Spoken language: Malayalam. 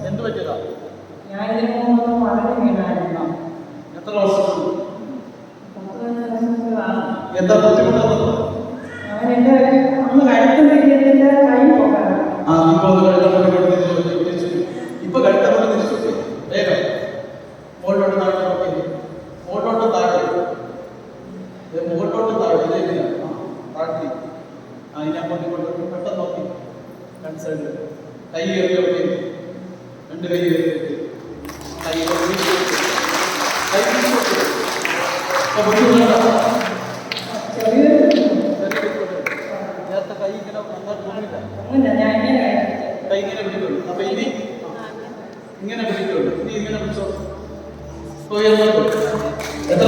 എന്ത് പറ്റിയതാ? ഞാൻ ഇതിന് മുമ്പ് വളരെ വീണായിരുന്നു. എത്ര വർഷം? 10 വർഷം. എന്താ ബുദ്ധിമുട്ടാണ്? അവൻ എന്റെ അന്ന് കഴുത്തിന്റെ കൈ പോകാറ്. ഇപ്പൊ കഴുത്ത തിരിച്ചു വേഗം മുകളിലോട്ട് താഴെ നോക്കി, മുകളിലോട്ട് താഴെ, മുകളിലോട്ട് താഴെ താഴ്ത്തി. അതിനെ അങ്ങോട്ട് പെട്ടെന്ന് നോക്കി. രണ്ട് സൈഡിൽ കൈ കയറി നോക്കി, രണ്ട് കൈ കയറി കൈ നേരത്തെ കൈ ഇങ്ങനെ നന്നായിട്ട് തോന്നിയില്ല. കൈ ഇങ്ങനെ പിടിക്കുള്ളൂ. അപ്പൊ ഇനി ഇങ്ങനെ പിടിക്കുള്ളൂ. ഇനി ഇങ്ങനെ പിടിച്ചോ. എത്ര